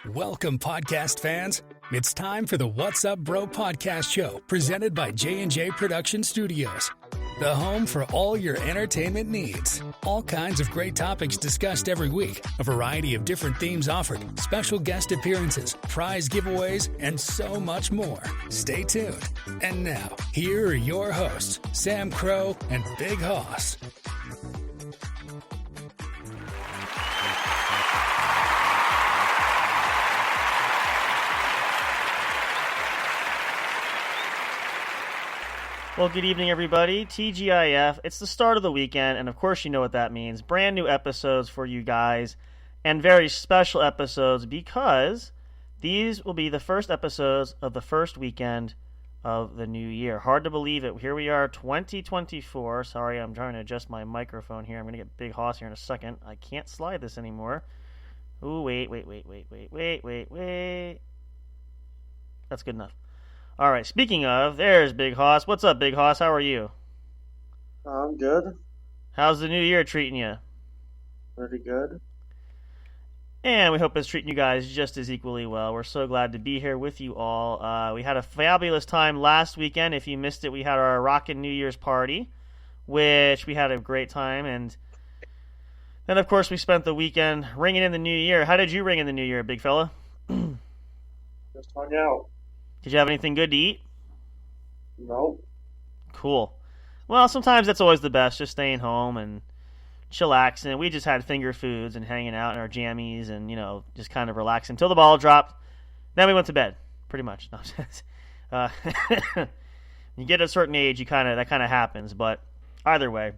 Welcome, podcast fans. It's time for the What's Up Bro podcast show presented by J&J Production Studios, the home for all your entertainment needs. All kinds of great topics discussed every week, a variety of different themes offered, special guest appearances, prize giveaways, and so much more. Stay tuned. And now, here are your hosts, Sam Crow and Big Hoss. Well, good evening, everybody. TGIF. It's the start of the weekend, and of course you know what that means. Brand new episodes for you guys, and very special episodes because these will be the first episodes of the first weekend of the new year. Hard to believe it. Here we are, 2024. Sorry, I'm trying to adjust my microphone here. I'm going to get Big Hoss here in a second. I can't slide this anymore. Ooh, wait. That's good enough. All right, speaking of, there's Big Hoss. What's up, Big Hoss? How are you? I'm good. How's the new year treating you? Pretty good. And we hope it's treating you guys just as equally well. We're so glad to be here with you all. We had a fabulous time last weekend. If you missed it, we had our Rockin' New Year's party, which we had a great time. And then, of course, we spent the weekend ringing in the new year. How did you ring in the new year, big fella? Just hung out. Did you have anything good to eat? Nope. Cool. Well, sometimes that's always the best, just staying home and chillaxing. We just had finger foods and hanging out in our jammies and, just kind of relaxing until the ball dropped. Then we went to bed, pretty much. No, you get a certain age, that kind of happens. But either way,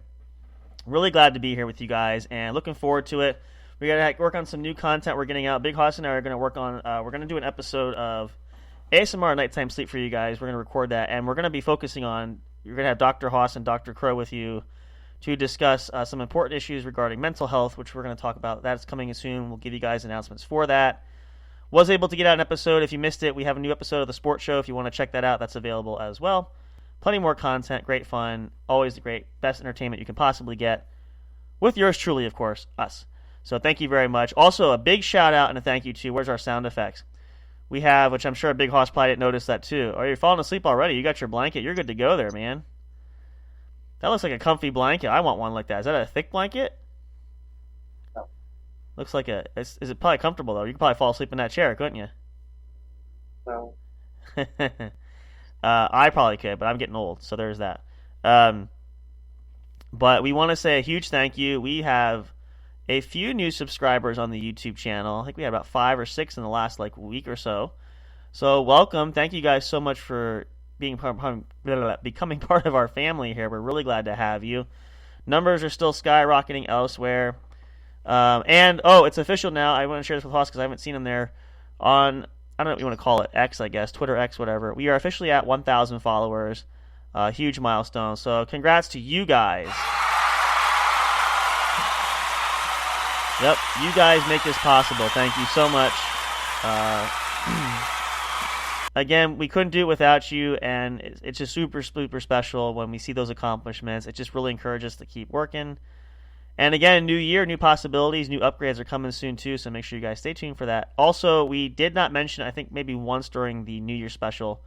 really glad to be here with you guys and looking forward to it. We got to work on some new content we're getting out. Big Hoss and I are going to work on, we're going to do an episode of ASMR Nighttime Sleep for you guys. We're going to record that, and we're going to be focusing on, you're going to have Dr. Hoss and Dr. Crow with you to discuss some important issues regarding mental health, which we're going to talk about. That's coming in soon. We'll give you guys announcements for that. Was able to get out an episode. If you missed it, we have a new episode of The Sports Show. If you want to check that out, that's available as well. Plenty more content, great fun, always the great, best entertainment you can possibly get. With yours truly, of course, us. So thank you very much. Also, a big shout out and a thank you to, where's our sound effects? We have, which I'm sure Big Hoss probably didn't notice that too. Oh, you're falling asleep already. You got your blanket. You're good to go there, man. That looks like a comfy blanket. I want one like that. Is that a thick blanket? No. Looks like is it probably comfortable, though? You could probably fall asleep in that chair, couldn't you? No. I probably could, but I'm getting old, so there's that. But we want to say a huge thank you. We have a few new subscribers on the YouTube channel. I think we had about 5 or 6 in the last week or so. So welcome. Thank you guys so much for becoming part of our family here. We're really glad to have you. Numbers are still skyrocketing elsewhere. And it's official now. I want to share this with Hoss because I haven't seen him there on, I don't know what you want to call it, X, I guess, Twitter X, whatever. We are officially at 1,000 followers. Huge milestone. So congrats to you guys. Yep, you guys make this possible. Thank you so much. Again, we couldn't do it without you, and it's just super, super special when we see those accomplishments. It just really encourages us to keep working. And again, new year, new possibilities, new upgrades are coming soon too, so make sure you guys stay tuned for that. Also, we did not mention, I think maybe once during the New Year special,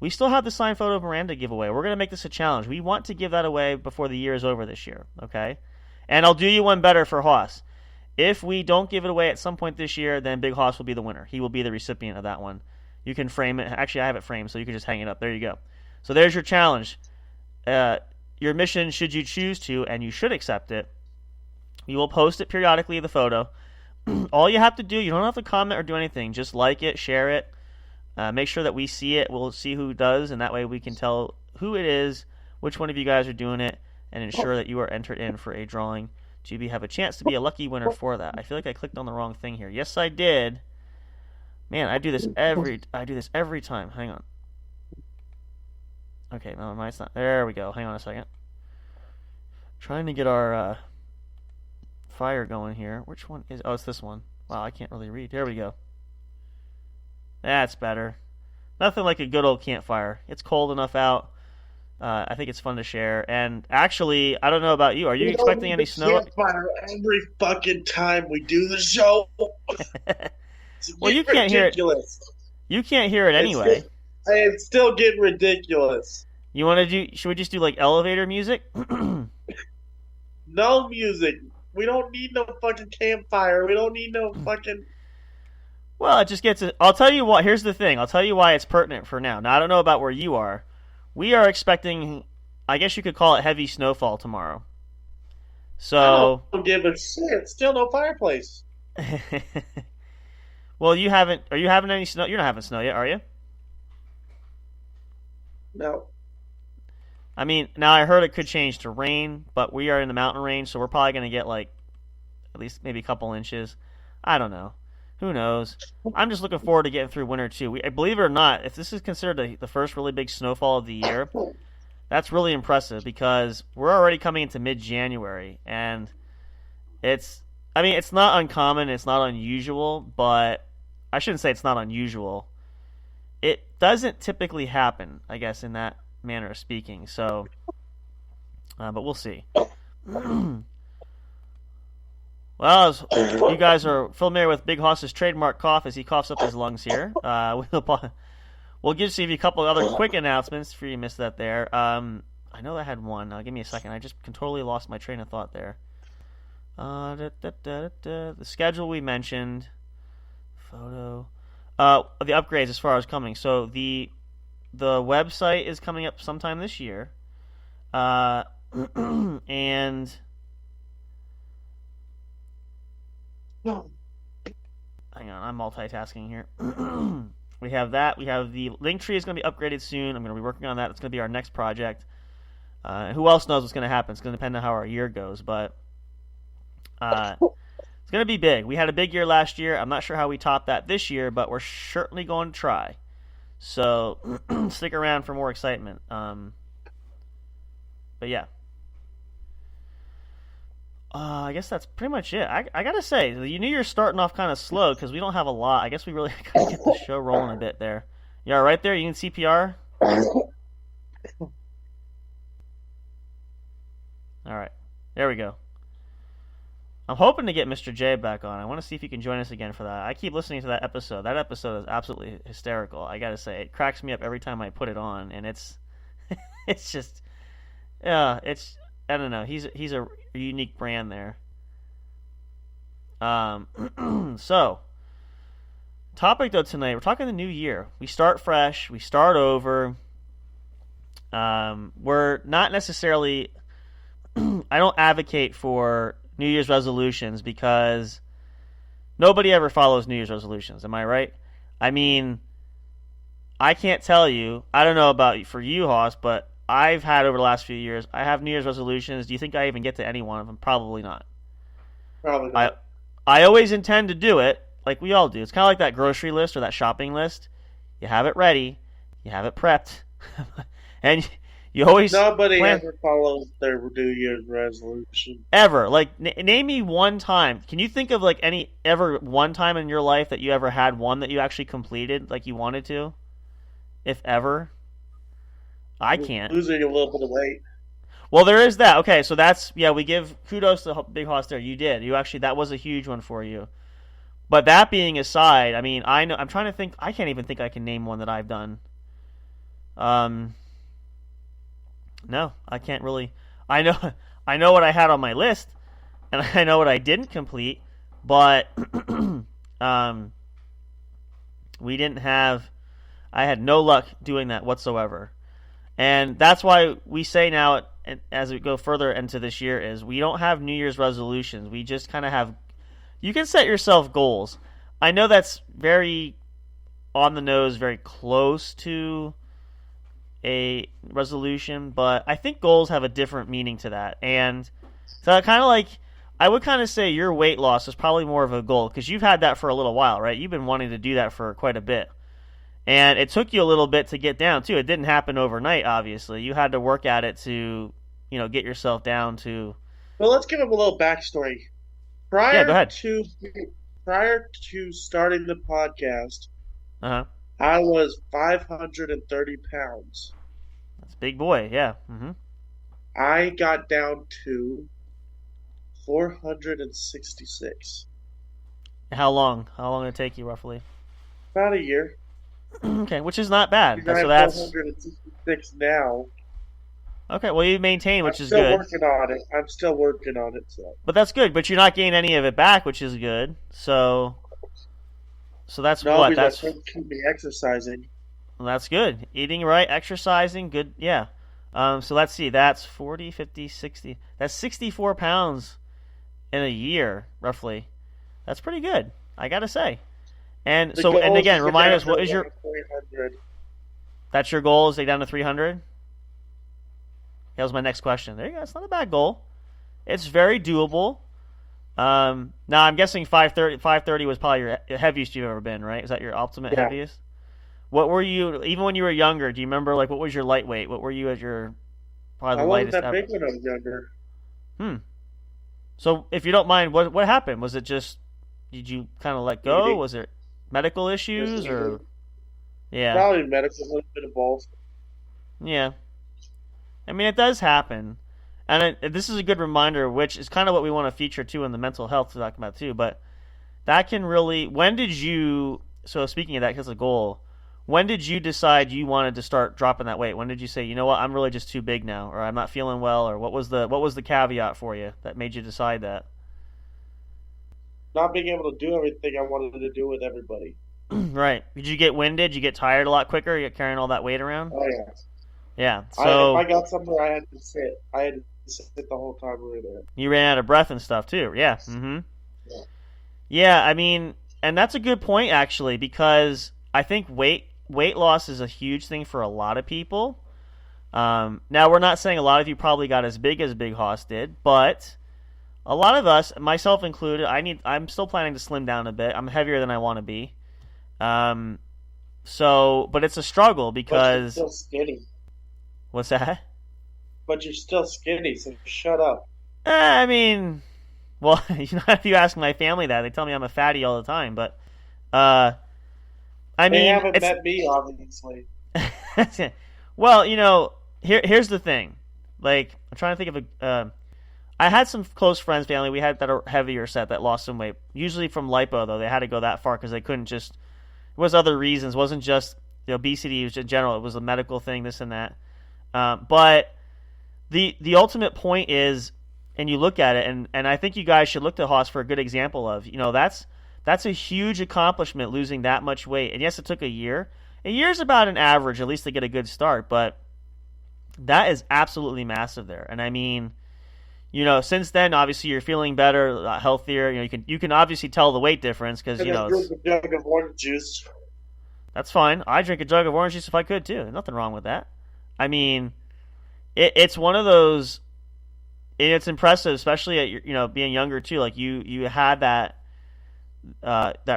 we still have the signed photo of Miranda giveaway. We're going to make this a challenge. We want to give that away before the year is over this year, okay? And I'll do you one better for Hoss. If we don't give it away at some point this year, then Big Hoss will be the winner. He will be the recipient of that one. You can frame it. Actually, I have it framed, so you can just hang it up. There you go. So there's your challenge. Your mission, should you choose to, and you should accept it, we will post it periodically, the photo. All you have to do, you don't have to comment or do anything. Just like it, share it. Make sure that we see it. We'll see who does, and that way we can tell who it is, which one of you guys are doing it, and ensure that you are entered in for a drawing to have a chance to be a lucky winner for that. I feel like I clicked on the wrong thing here. Yes, I did. Man, I do this every time. Hang on. Okay, no, mine's not. There we go. Hang on a second. Trying to get our fire going here. Which one is? Oh, it's this one. Wow, I can't really read. There we go. That's better. Nothing like a good old campfire. It's cold enough out. I think it's fun to share. And actually, I don't know about you. Are you expecting any snow? Campfire every fucking time we do the show. It's Well, you can't hear it. ridiculous. You can't hear it anyway. It's still getting ridiculous. You want to do? Should we just do like elevator music? No music. We don't need no fucking campfire. We don't need no fucking. Well, it just gets it. I'll tell you what. Here's the thing. I'll tell you why it's pertinent for now. Now, I don't know about where you are. We are expecting, I guess you could call it heavy snowfall tomorrow. So. I don't give a shit. Still no fireplace. Well, you haven't. Are you having any snow? You're not having snow yet, are you? No. I mean, now I heard it could change to rain, but we are in the mountain range, so we're probably going to get like at least maybe a couple inches. I don't know. Who knows? I'm just looking forward to getting through winter too. Believe it or not, if this is considered the first really big snowfall of the year, that's really impressive because we're already coming into mid-January, and it's not uncommon, it's not unusual, but I shouldn't say it's not unusual. It doesn't typically happen, I guess, in that manner of speaking. So, but we'll see. Well, as you guys are familiar with Big Hoss's trademark cough as he coughs up his lungs here. We'll give you a couple of other quick announcements for you missed that there. I know I had one. Give me a second. I just totally lost my train of thought there. The schedule we mentioned. Photo. The upgrades as far as coming. So the website is coming up sometime this year. And hang on, I'm multitasking here. We have that. We have the link tree is going to be upgraded soon. I'm going to be working on that. It's going to be our next project. Who else knows what's going to happen? It's going to depend on how our year goes, but it's going to be big. We had a big year last year. I'm not sure how we top that this year, but we're certainly going to try. So stick around for more excitement. But yeah. I guess that's pretty much it. I gotta say, the New Year's starting off kind of slow because we don't have a lot. I guess we really gotta get the show rolling a bit there. You all right there? You can CPR? All right. There we go. I'm hoping to get Mr. J back on. I want to see if he can join us again for that. I keep listening to that episode. That episode is absolutely hysterical. I gotta say, it cracks me up every time I put it on, and it's just, it's. I don't know. He's a unique brand there. So, topic though tonight, we're talking the new year. We start fresh. We start over. We're not necessarily. I don't advocate for New Year's resolutions because nobody ever follows New Year's resolutions. Am I right? I mean, I can't tell you. I don't know about for you, Hoss, but I've had over the last few years, I have New Year's resolutions. Do you think I even get to any one of them? Probably not. Probably not. I always intend to do it, like we all do. It's kind of like that grocery list or that shopping list. You have it ready, you have it prepped, and you always Nobody ever follows their New Year's resolution. Ever. Like, name me one time. Can you think of, like, one time in your life that you ever had one that you actually completed, like you wanted to? If ever? I can't. Losing a little bit of weight. Well, there is that. Okay, so that's, we give kudos to Big Hoss there. You did. That was a huge one for you. But that being aside, I mean, I'm trying to think, I can't even think I can name one that I've done. No, I can't really. I know what I had on my list, and I know what I didn't complete, but we didn't have. I had no luck doing that whatsoever. And that's why we say now, as we go further into this year, is we don't have New Year's resolutions. We just kind of have. You can set yourself goals. I know that's very on the nose, very close to a resolution, but I think goals have a different meaning to that. And so I would kind of say your weight loss is probably more of a goal because you've had that for a little while, right? You've been wanting to do that for quite a bit. And it took you a little bit to get down, too. It didn't happen overnight, obviously. You had to work at it to, get yourself down to... Well, let's give him a little backstory. Go ahead. Prior to starting the podcast, Uh-huh. I was 530 pounds. That's a big boy, yeah. Mm-hmm. I got down to 466. How long? How long did it take you roughly? About a year. Okay, which is not bad. I So have that's 466 now. okay. Well, you maintain, which I'm is still good. working on it. I'm still working on it. So. But that's good. But you're not getting any of it back, which is good. So that's No, what because that's I keep me exercising. that's good. Eating right, exercising, good. Yeah. So let's see. That's 40, 50, 60. That's 64 pounds in a year, roughly. That's pretty good, I gotta say. And The so, and goal is again, to get remind down us, what to is your? 300. That's your goal? Is to get down to 300? That was my next question. There you go. It's not a bad goal. It's very doable. Now I'm guessing 530 was probably your heaviest you've ever been, right? Is that your ultimate Yeah. heaviest? What were you, even when you were younger? Do you remember, like, what was your lightweight? What were you at your probably I the wasn't lightest that ever? big when I was younger. So, if you don't mind, what happened? Was it just did you kind of let go? Eating. Was it medical issues or yeah, Probably medical, a little bit of both. yeah? I mean, it does happen, and this is a good reminder, which is kind of what we want to feature too in the mental health to talk about too. But that can really. When did you? So speaking of that, because a goal. When did you decide you wanted to start dropping that weight? When did you say, you know what, I'm really just too big now, or I'm not feeling well, or what was the caveat for you that made you decide that? Not being able to do everything I wanted to do with everybody. Right. Did you get winded? Did you get tired a lot quicker? You carrying all that weight around? Oh yeah. Yeah. If So I got somewhere, I had to sit. I had to sit the whole time we were there. you ran out of breath and stuff too. Yeah. Mm-hmm. Yeah. Yeah. I mean, and that's a good point actually, because I think weight loss is a huge thing for a lot of people. Now we're not saying a lot of you probably got as Big Hoss did, but a lot of us, myself included, I'm still planning to slim down a bit. I'm heavier than I want to be. But it's a struggle But you're because still skinny. what's that? But you're still skinny, so shut up. I mean, well, if you ask my family that, they tell me I'm a fatty all the time. But I They mean, haven't met me, obviously. well, here's the thing. Like, I'm trying to think of a. I had some close friends, family. We had that are heavier set that lost some weight. Usually from lipo, though, they had to go that far because they couldn't just. It was other reasons. It wasn't just the obesity. It was in general. It was a medical thing, this and that. But the ultimate point is, and you look at it, and I think you guys should look to Haas for a good example of. That's a huge accomplishment, losing that much weight. And yes, it took a year. A year's about an average, at least to get a good start. But that is absolutely massive there. And I mean, since then, obviously you're feeling better, healthier. You can obviously tell the weight difference because And I drink a jug of orange juice. that's fine. I drink a jug of orange juice if I could too. There's nothing wrong with that. I mean, it's one of those. And it's impressive, especially at being younger too. Like you had that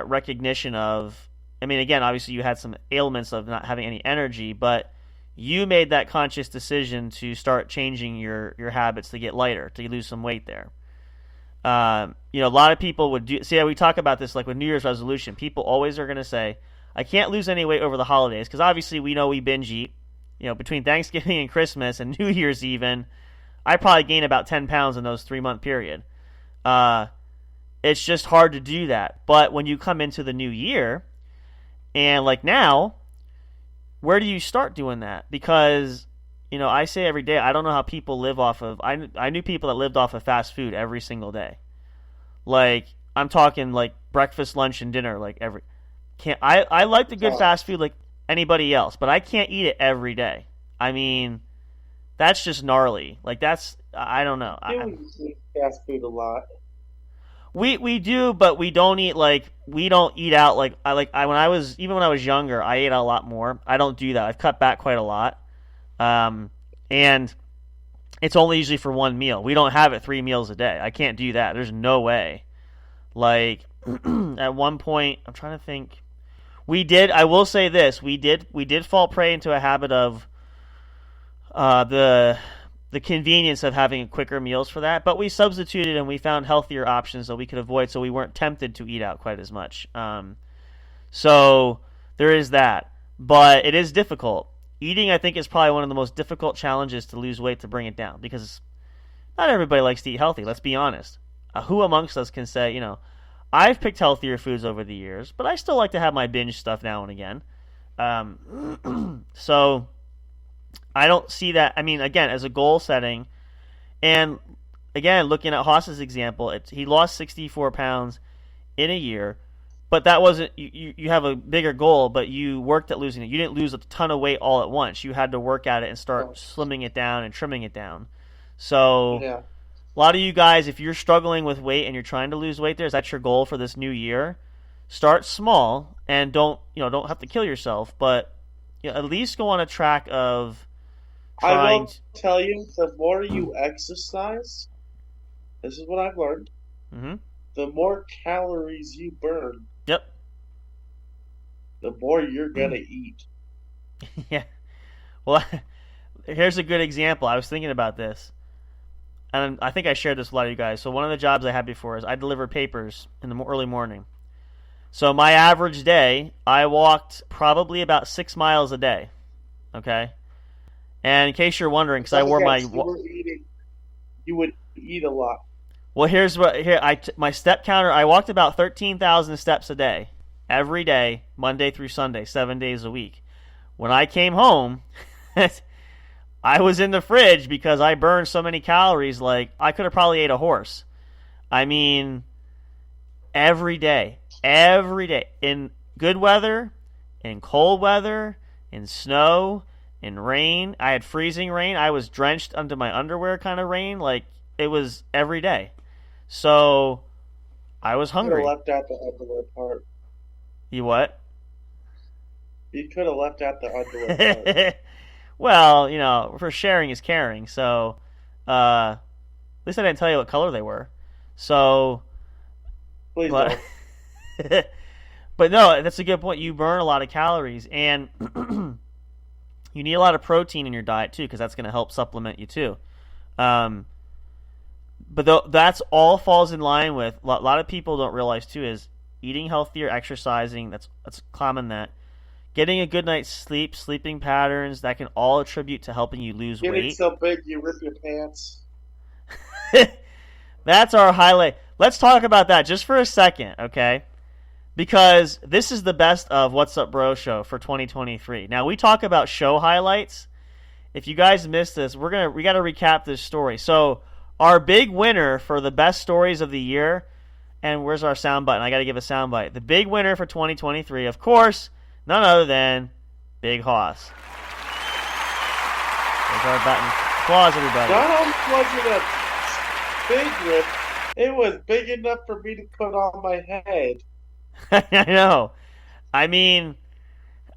recognition of. I mean, again, obviously you had some ailments of not having any energy, but you made that conscious decision to start changing your habits to get lighter, to lose some weight there. A lot of people would do. See, we talk about this like with New Year's resolution. People always are going to say, "I can't lose any weight over the holidays," because obviously we know we binge eat. Between Thanksgiving and Christmas and New Year's even, I probably gained about 10 pounds in those 3-month period. It's just hard to do that. But when you come into the new year, and like now, where do you start doing that? Because, I say every day, I don't know how people live off of, I knew people that lived off of fast food every single day. Like, I'm talking like breakfast, lunch, and dinner, like I like the good fast food like anybody else, but I can't eat it every day. I mean, that's just gnarly. Like I don't know. We eat fast food a lot. We do, but we don't eat we don't eat out when I was younger, I ate out a lot more. I don't do that. I've cut back quite a lot. And it's only usually for one meal. We don't have it 3 meals a day. I can't do that. There's no way. Like at one point, I'm trying to think. I will say this, we did fall prey into a habit of the convenience of having quicker meals for that, but we substituted and we found healthier options that we could avoid, so we weren't tempted to eat out quite as much. So there is that, but it is difficult. Eating, I think, is probably one of the most difficult challenges to lose weight, to bring it down, because not everybody likes to eat healthy. Let's be honest. Who amongst us can say, I've picked healthier foods over the years, but I still like to have my binge stuff now and again. So I don't see that. I mean, again, as a goal setting, and again, looking at Haas's example, he lost 64 pounds in a year, but that wasn't, you have a bigger goal, but you worked at losing it. You didn't lose a ton of weight all at once. You had to work at it and start slimming it down and trimming it down. So Yeah. a lot of you guys, if you're struggling with weight and you're trying to lose weight, is that your goal for this new year? Start small and don't have to kill yourself, but at least go on a track of I trying. will tell you, the more you exercise, this is what I've learned, Mm-hmm. the more calories you burn, Yep. the more you're going to eat. Yeah. Well, here's a good example. I was thinking about this, and I think I shared this with a lot of you guys. So one of the jobs I had before is I delivered papers in the early morning. So my average day, I walked probably about 6 miles a day. Okay? And in case you're wondering, because I wore my... You would eat a lot. Well, my step counter, I walked about 13,000 steps a day, every day, Monday through Sunday, 7 days a week. When I came home, I was in the fridge because I burned so many calories, like I could have probably ate a horse. I mean, every day, in good weather, in cold weather, in snow, in rain. I had freezing rain. I was drenched under my underwear kind of rain. Like, it was every day. So I was hungry. You could have left out the underwear part. You what? You could have left out the underwear part. Well, for sharing is caring. So at least I didn't tell you what color they were. So, Please but, don't. but no, that's a good point. You burn a lot of calories, and you need a lot of protein in your diet too, because that's going to help supplement you too. But that's all falls in line with a lot of people don't realize too is eating healthier, exercising. That's common. That getting a good night's sleep, sleeping patterns, that can all attribute to helping you lose Getting weight. so big you rip your pants. That's our highlight. Let's talk about that just for a second, okay? Because this is the best of What's Up Bro show for 2023. Now, we talk about show highlights. If you guys missed this, we got to recap this story. So, our big winner for the best stories of the year, and where's our sound button? I got to give a sound bite. The big winner for 2023, of course, none other than Big Hoss. There's our button. Applause, everybody. Not only was it a big rip, it was big enough for me to put on my head. I know. I mean,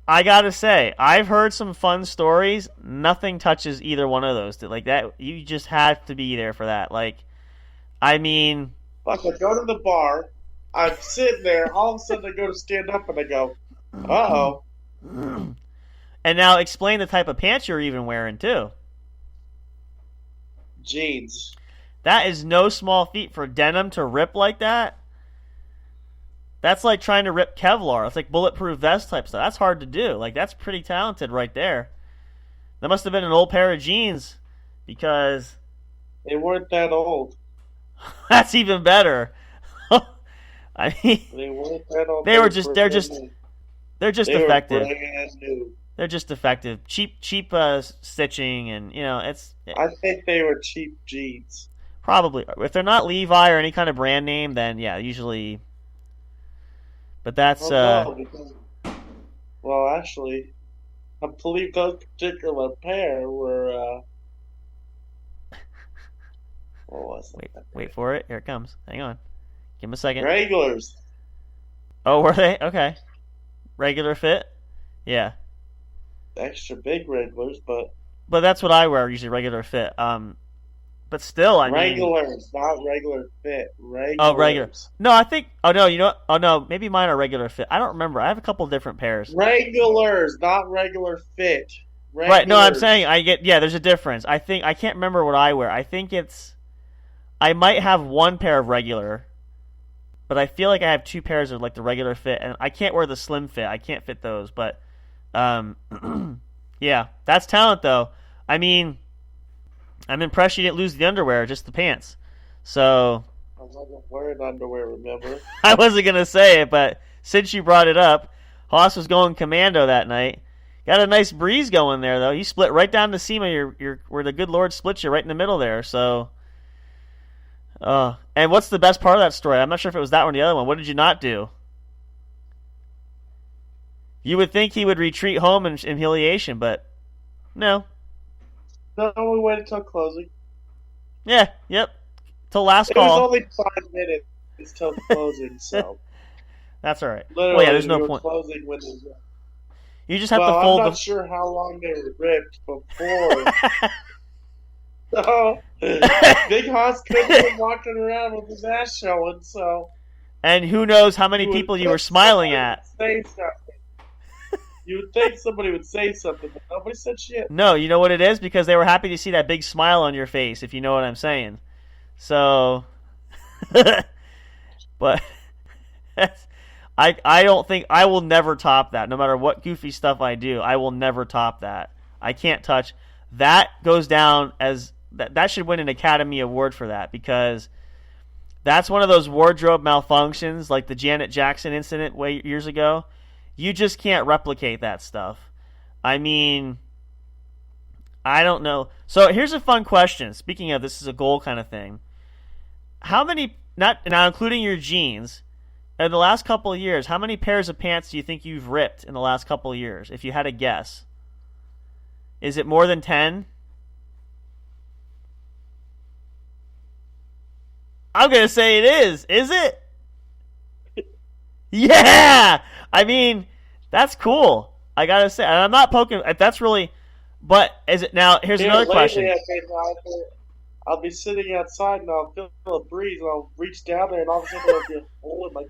I gotta say, I've heard some fun stories. Nothing touches either one of those. Like that, you just have to be there for that. Like, I mean, Fuck, I go to the bar, I'm sitting there, all of a sudden I go to stand up and I go, uh-oh. And now explain the type of pants you're even wearing too. Jeans. That is no small feat for denim to rip like that. That's like trying to rip Kevlar. It's like bulletproof vest type stuff. That's hard to do. Like, that's pretty talented right there. That must have been an old pair of jeans, because They weren't that old. that's even better. I mean, They weren't that old. they're just They were effective. brand new. They're just effective. Cheap stitching, and it's I think they were cheap jeans. probably, if they're not Levi or any kind of brand name, then yeah, usually. But that's Well, actually, I believe those particular pair were. What was it? wait for it. Here it comes. Hang on. Give him a second. Wranglers. Oh, were they? Okay. Regular fit? Yeah. Extra big Wranglers, but That's what I wear, usually regular fit. But still, I mean. Wranglers, not regular fit. Wranglers. Oh, regular. No, I think. Oh no, you know what? Oh no, maybe mine are regular fit. I don't remember. I have a couple different pairs. Wranglers, not regular fit. Right. No, I'm Wranglers. saying yeah. There's a difference. I can't remember what I wear. I think I might have one pair of regular, but I feel like I have two pairs of like the regular fit, and I can't wear the slim fit. I can't fit those, but yeah, that's talent though. I mean, I'm impressed you didn't lose the underwear, just the pants. So I was like, I'm wearing underwear, remember? I wasn't gonna say it, but since you brought it up, Haas was going commando that night. Got a nice breeze going there, though. You split right down the seam of your where the good Lord splits you right in the middle there. So, and what's the best part of that story? I'm not sure if it was that one or the other one. What did you not do? You would think he would retreat home in humiliation, but no. No, we waited until closing. Yeah, yep. Till last It call. was only 5 minutes until closing, so. That's all right. Literally, Well, yeah, there's we no were point. closing when they You just have to fold I'm the. not sure how long they were ripped before. So, Big Hoss could have been walking around with his ass showing, so. And who knows how many people you were smiling at. Say something. You would think somebody would say something, but nobody said shit. No, you know what it is? Because they were happy to see that big smile on your face, if you know what I'm saying. So, but I don't think I will never top that. No matter what goofy stuff I do, I will never top that. I can't touch that. Goes down as that should win an Academy Award for that, because that's one of those wardrobe malfunctions, like the Janet Jackson incident years ago. You just can't replicate that stuff. I mean, I don't know. So here's a fun question. Speaking of, this is a goal kind of thing. How many, not now including your jeans, in the last couple of years, how many pairs of pants do you think you've ripped in the last couple of years, if you had a guess? Is it more than 10? I'm going to say it is. Is it? Yeah! I mean, that's cool. I got to say. And I'm not poking. That's really. But is it now? Here's another question. I'll be sitting outside and I'll feel a breeze and I'll reach down there and all of a sudden there'll be a hole in my.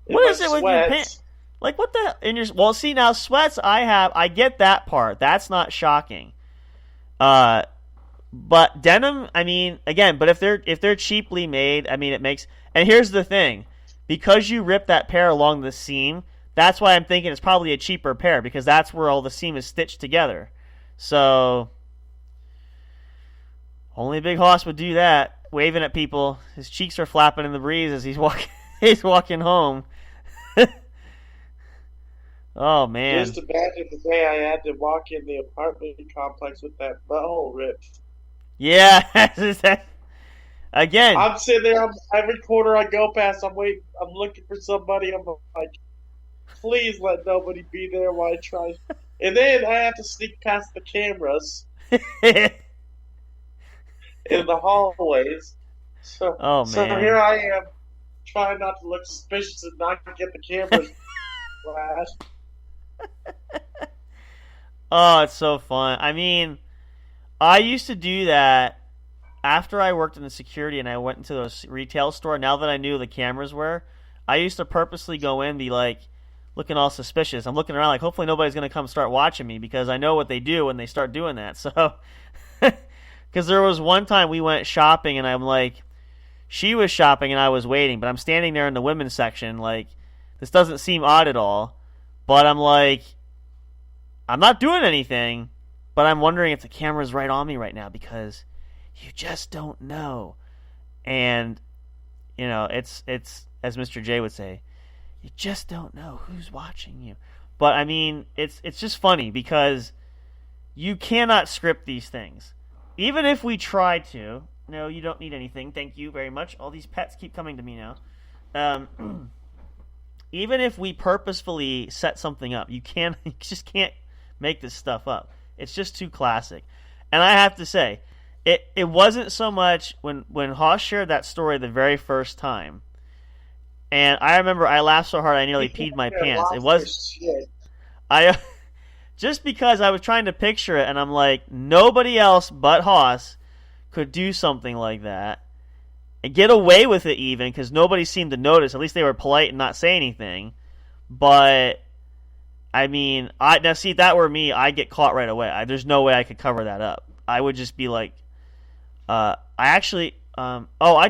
What is it with your pants? Like what the in your? Well, see now sweats. I get that part. That's not shocking. But denim. I mean, again. But if they're cheaply made, I mean, it makes. And here's the thing, because you rip that pair along the seam. That's why I'm thinking it's probably a cheaper pair, because that's where all the seam is stitched together. So only Big Hoss would do that, waving at people. His cheeks are flapping in the breeze as he's walking home. Oh man! Just imagine the day I had to walk in the apartment complex with that butthole ripped. Yeah, again. I'm sitting there. Every corner I go past, I'm waiting. I'm looking for somebody. I'm like, please let nobody be there while I try. And then I have to sneak past the cameras in the hallways. So here I am, trying not to look suspicious and not get the cameras flashed. Oh, it's so fun. I mean, I used to do that after I worked in the security and I went into the retail store. Now that I knew the cameras were, I used to purposely go in and be like, looking all suspicious. I'm looking around like, hopefully nobody's going to come start watching me, because I know what they do when they start doing that. So, because there was one time we went shopping and I'm like, she was shopping and I was waiting, but I'm standing there in the women's section like, this doesn't seem odd at all. But I'm like, I'm not doing anything, but I'm wondering if the camera's right on me right now, because you just don't know. And, you know, it's as Mr. J would say, you just don't know who's watching you. But, I mean, it's just funny, because you cannot script these things. Even if we try to. No, you don't need anything. Thank you very much. All these pets keep coming to me now. Even if we purposefully set something up, you just can't make this stuff up. It's just too classic. And I have to say, it wasn't so much when Hoss shared that story the very first time. And I remember I laughed so hard I nearly peed my pants. It was just because I was trying to picture it, and I'm like, nobody else but Hoss could do something like that and get away with it, even because nobody seemed to notice. At least they were polite and not say anything. But I mean, now see, if that were me, I'd get caught right away. There's no way I could cover that up. I would just be like, I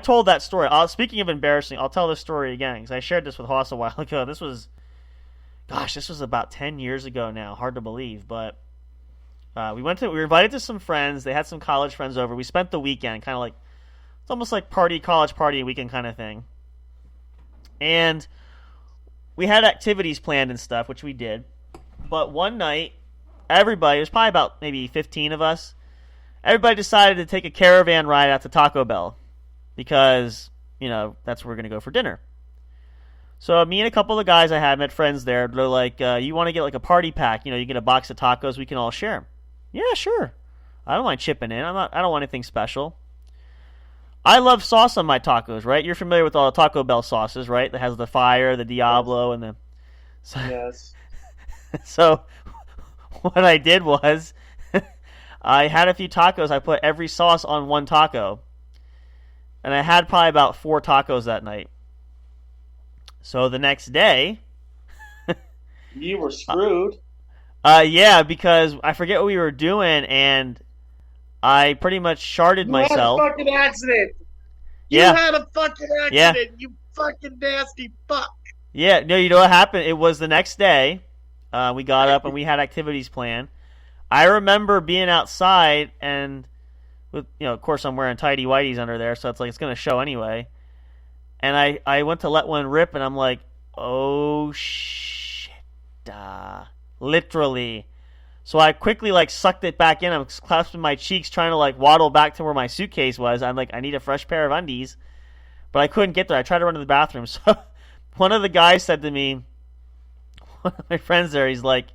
told that story. Speaking of embarrassing, I'll tell this story again, because I shared this with Hoss a while ago. This was about 10 years ago now. Hard to believe, but we were invited to some friends. They had some college friends over. We spent the weekend, kind of like It's almost like college party weekend kind of thing. And we had activities planned and stuff, which we did. But one night, everybody, it was probably about maybe 15 of us, everybody decided to take a caravan ride out to Taco Bell because, that's where we're going to go for dinner. So me and a couple of the guys I had met friends there. They're like, you want to get like a party pack? You get a box of tacos. We can all share them. Yeah, sure. I don't mind chipping in. I don't want anything special. I love sauce on my tacos, right? You're familiar with all the Taco Bell sauces, right? That has the fire, the Diablo, and the... Yes. So what I did was I had a few tacos. I put every sauce on one taco. And I had probably about 4 tacos that night. So the next day... You were screwed. Yeah, because I forget what we were doing, and I pretty much sharded myself. You had a fucking accident. Yeah. You had a fucking accident. Yeah. You fucking nasty fuck. Yeah, no, you know what happened? It was the next day. We got up and we had activities planned. I remember being outside and, with of course I'm wearing tighty whities under there, so it's like it's going to show anyway. And I went to let one rip, and I'm like, oh, shit. Literally. So I quickly, sucked it back in. I'm clasping my cheeks, trying to, waddle back to where my suitcase was. I'm like, I need a fresh pair of undies. But I couldn't get there. I tried to run to the bathroom. So one of the guys said to me, one of my friends there, he's like,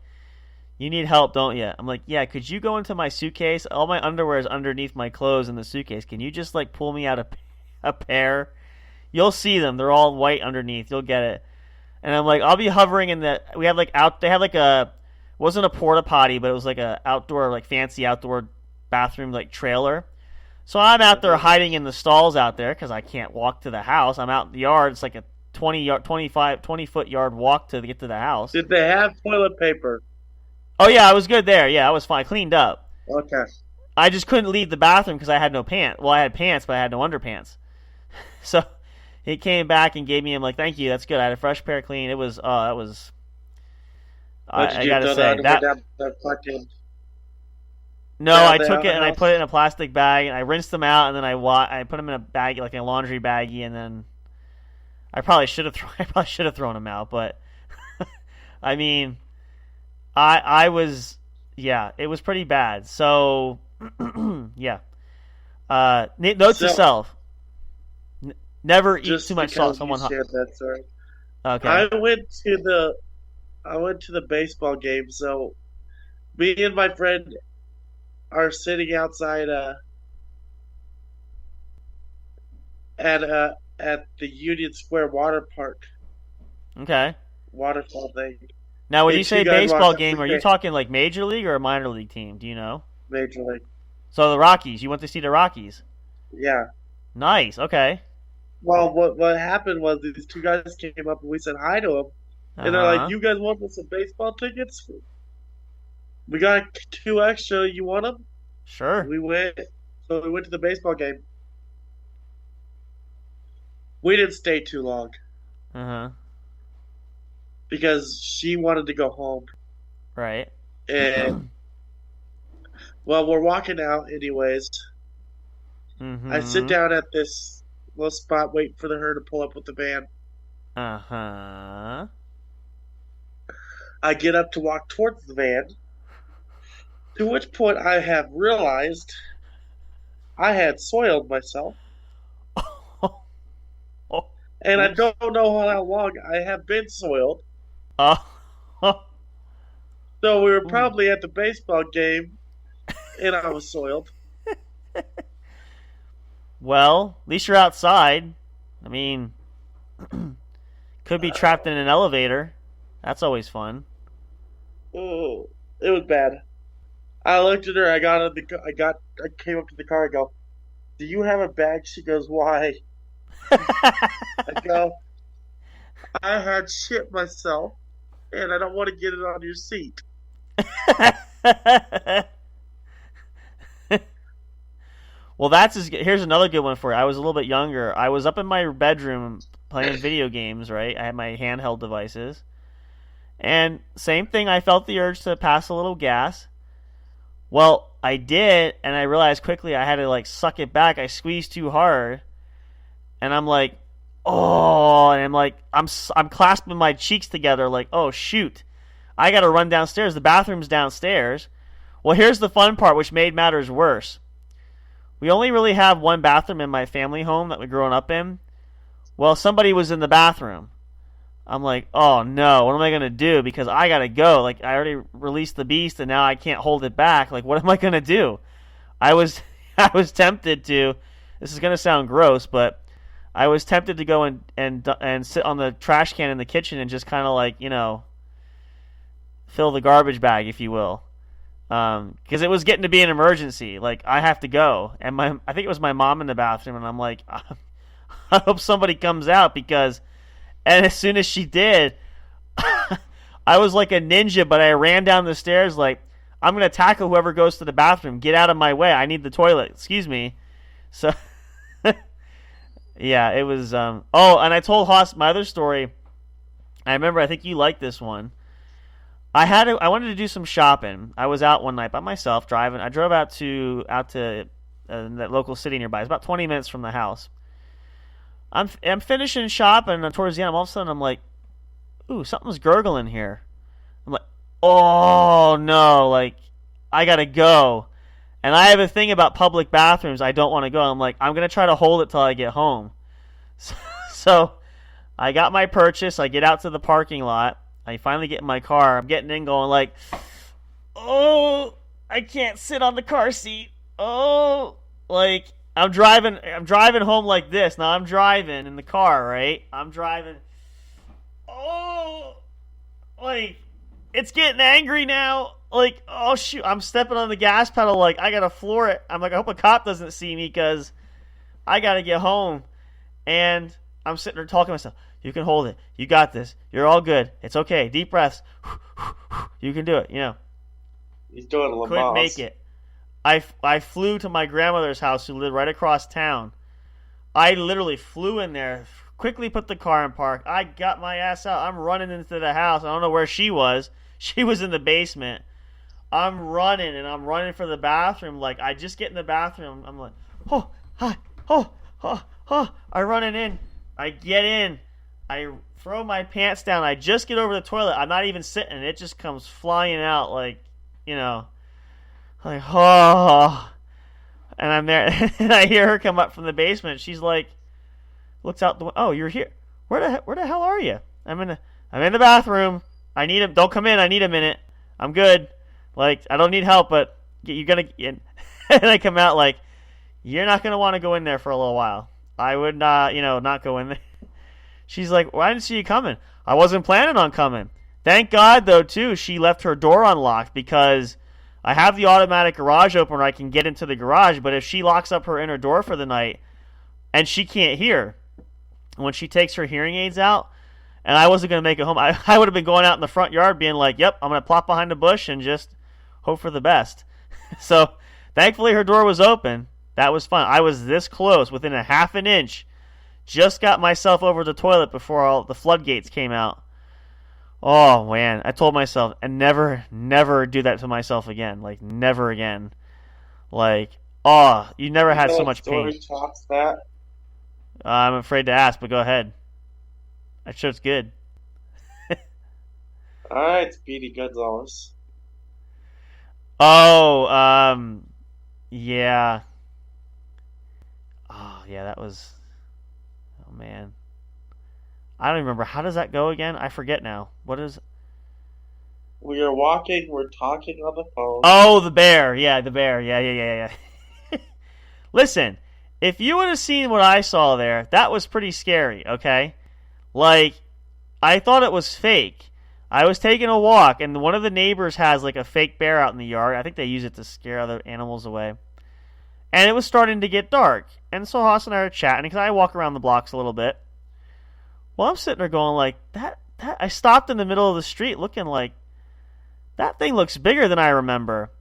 you need help, don't you? I'm like, yeah, could you go into my suitcase? All my underwear is underneath my clothes in the suitcase. Can you just, pull me out a pair? You'll see them. They're all white underneath. You'll get it. And I'm like, I'll be hovering in the... We had, they had, a... It wasn't a porta potty, but it was, a outdoor, fancy outdoor bathroom, trailer. So I'm out there hiding in the stalls out there because I can't walk to the house. I'm out in the yard. It's like a 20-foot yard walk to get to the house. Did they have toilet paper? Oh, yeah, I was good there. Yeah, I was fine. I cleaned up. Okay. I just couldn't leave the bathroom because I had no pants. Well, I had pants, but I had no underpants. So he came back and gave me, I'm like, thank you, that's good. I had a fresh pair of clean. It was, that was... I gotta say that. No, I took it and I put it in a plastic bag and I rinsed them out and then I put them in a bag, like a laundry baggie, and then I probably should have thrown them out, but I mean, I was, yeah, it was pretty bad. So yeah, note to self: never eat too much salt. Someone hot. Okay. I went to the baseball game, so me and my friend are sitting outside at the Union Square water park. Okay. Waterfall thing. Now, when you say baseball game, are you talking major league or a minor league team? Do you know? Major league. So the Rockies. You went to see the Rockies. Yeah. Nice. Okay. Well, what happened was these 2 guys came up and we said hi to them. And they're like, you guys want some baseball tickets? We got 2 extra. You want them? Sure. We went to the baseball game. We didn't stay too long. Because she wanted to go home. Right. And, well, we're walking out anyways. I sit down at this little spot waiting for her to pull up with the van. I get up to walk towards the van, to which point I have realized I had soiled myself. And I don't know how long I have been soiled. So we were probably at the baseball game, and I was soiled. Well, at least you're outside. I mean, could be trapped in an elevator. That's always fun. Oh, it was bad. I looked at her. I came up to the car. I go, "Do you have a bag?" She goes, "Why?" I go, "I had shit myself, and I don't want to get it on your seat." Well, here's another good one for you. I was a little bit younger. I was up in my bedroom playing video games, right? I had my handheld devices. And same thing, I felt the urge to pass a little gas. Well, I did, and I realized quickly I had to like suck it back. I squeezed too hard, and I'm like, oh, and I'm like, I'm clasping my cheeks together, like, oh shoot, I got to run downstairs. The bathroom's downstairs. Well, here's the fun part, which made matters worse. We only really have one bathroom in my family home that we're growing up in. Well, somebody was in the bathroom. I'm like, oh no, what am I going to do? Because I got to go. Like, I already released the beast and now I can't hold it back. Like, what am I going to do? I was tempted to, this is going to sound gross, but I was tempted to go and sit on the trash can in the kitchen and just kind of like, fill the garbage bag, if you will. Because it was getting to be an emergency. Like, I have to go. And I think it was my mom in the bathroom, and I'm like, I hope somebody comes out because... And as soon as she did, I was like a ninja, but I ran down the stairs like, I'm going to tackle whoever goes to the bathroom. Get out of my way. I need the toilet. Excuse me. So, yeah, it was... and I told Haas my other story. I remember, I think you liked this one. I wanted to do some shopping. I was out one night by myself driving. I drove out to that local city nearby. It's about 20 minutes from the house. I'm finishing shopping, and towards the end, all of a sudden, I'm like, ooh, something's gurgling here. I'm like, oh, no, like, I gotta go. And I have a thing about public bathrooms. I don't want to go. I'm like, I'm going to try to hold it till I get home. So I got my purchase. I get out to the parking lot. I finally get in my car. I'm getting in going like, oh, I can't sit on the car seat. Oh, like... I'm driving home like this. Now I'm driving in the car, right? I'm driving. Oh, like, it's getting angry now. Like, oh shoot, I'm stepping on the gas pedal like I gotta floor it. I'm like, I hope a cop doesn't see me because I gotta get home. And I'm sitting there talking to myself. You can hold it. You got this. You're all good. It's okay. Deep breaths. You can do it. He's doing Lamaze. Couldn't make it. I flew to my grandmother's house who lived right across town. I literally flew in there, quickly put the car in park. I got my ass out. I'm running into the house. I don't know where she was. She was in the basement. I'm running, and I'm running for the bathroom. Like, I just get in the bathroom. I'm like, oh, hi, oh. I running in. I get in. I throw my pants down. I just get over the toilet. I'm not even sitting. It just comes flying out like, like, oh, and I'm there, and I hear her come up from the basement. She's like, looks out the window. Oh, you're here. Where the hell are you? I'm in the bathroom. I need him. Don't come in. I need a minute. I'm good. Like, I don't need help, but you're gonna. And I come out like, you're not gonna want to go in there for a little while. I would not, not go in there. She's like, well, I didn't see you coming. I wasn't planning on coming. Thank God, though, too, she left her door unlocked because I have the automatic garage opener. I can get into the garage, but if she locks up her inner door for the night and she can't hear, when she takes her hearing aids out, and I wasn't going to make it home, I would have been going out in the front yard being like, yep, I'm going to plop behind a bush and just hope for the best. So thankfully her door was open. That was fun. I was this close, within a half an inch. Just got myself over the toilet before all the floodgates came out. Oh, man. I told myself, and never do that to myself again. Like, never again. Like, oh, you never had so much pain. Tops that? I'm afraid to ask, but go ahead. I'm sure it's good. All right, Speedy Gonzalez. Oh, yeah. Oh, yeah, that was... Oh, man. I don't even remember. How does that go again? I forget now. What is... We are walking, we're talking on the phone. Oh, the bear. Yeah, the bear. Yeah. Listen, if you would have seen what I saw there, that was pretty scary, okay? Like, I thought it was fake. I was taking a walk, and one of the neighbors has, like, a fake bear out in the yard. I think they use it to scare other animals away. And it was starting to get dark. And so Haas and I are chatting, because I walk around the blocks a little bit. Well, I'm sitting there going like, that. I stopped in the middle of the street looking like, that thing looks bigger than I remember.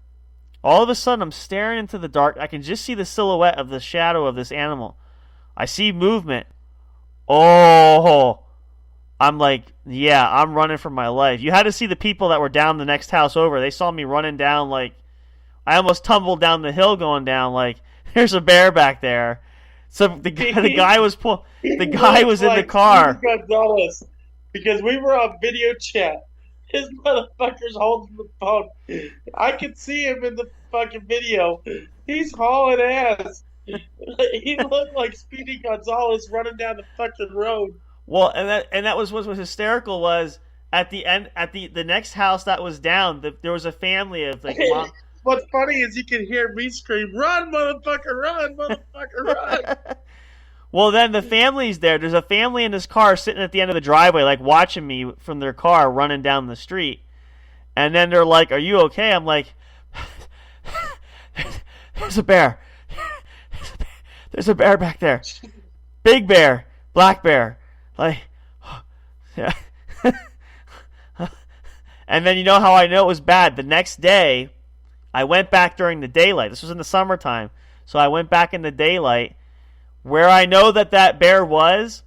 All of a sudden, I'm staring into the dark. I can just see the silhouette of the shadow of this animal. I see movement. Oh, I'm like, yeah, I'm running for my life. You had to see the people that were down the next house over. They saw me running down like I almost tumbled down the hill going down like, there's a bear back there. So the guy was in the car. Gonzalez, because we were on video chat. His motherfucker's holding the phone. I could see him in the fucking video. He's hauling ass. He looked like Speedy Gonzalez running down the fucking road. Well, and that was what was hysterical was at the end the next house that was down. There was a family of like. Mom. What's funny is you can hear me scream, "Run, motherfucker! Run, motherfucker! Run!" Well, then the family's there. There's a family in this car sitting at the end of the driveway, like watching me from their car running down the street. And then they're like, "Are you okay?" I'm like, "There's a bear. There's a bear back there. Big bear, black bear." Like, yeah. And then you know how I know it was bad? The next day, I went back during the daylight. This was in the summertime. So I went back in the daylight. Where I know that bear was,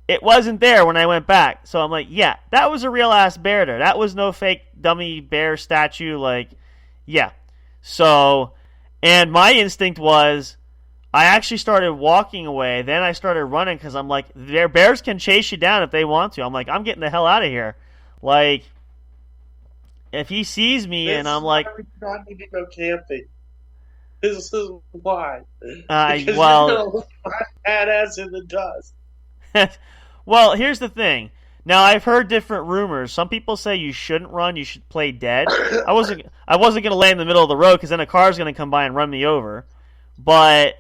it wasn't there when I went back. So I'm like, yeah, that was a real-ass bear there. That was no fake dummy bear statue. Like, yeah. So, and my instinct was, I actually started walking away. Then I started running because I'm like, bears can chase you down if they want to. I'm like, I'm getting the hell out of here. Like, if he sees me and I'm like... I need to go camping. This is why. Well, you're gonna look badass in the dust. Well, here's the thing. Now I've heard different rumors. Some people say you shouldn't run. You should play dead. I wasn't gonna lay in the middle of the road because then a car's gonna come by and run me over. But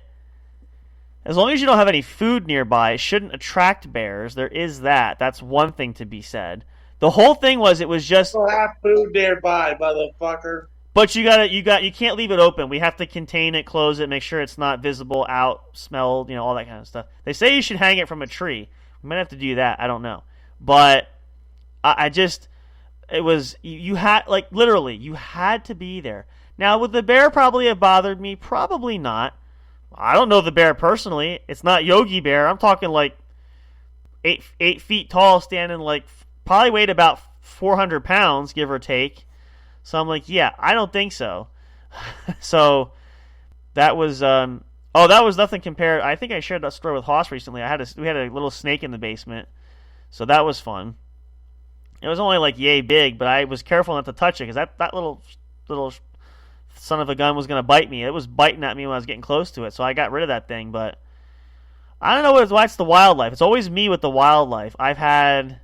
as long as you don't have any food nearby, it shouldn't attract bears. There is that. That's one thing to be said. The whole thing was it was just. We'll have food nearby, motherfucker. But you can't leave it open. We have to contain it, close it, make sure it's not visible, out, smelled, all that kind of stuff. They say you should hang it from a tree. We might have to do that. I don't know. But you had, like, literally, you had to be there. Now, would the bear probably have bothered me? Probably not. I don't know the bear personally. It's not Yogi Bear. I'm talking like 8 feet tall, standing like, probably weighed about 400 pounds, give or take. So I'm like, yeah, I don't think so. So that was that was nothing compared. I think I shared that story with Hoss recently. We had a little snake in the basement, so that was fun. It was only like yay big, but I was careful not to touch it because that little son of a gun was gonna bite me. It was biting at me when I was getting close to it, so I got rid of that thing. But I don't know why it's the wildlife. It's always me with the wildlife. I've had.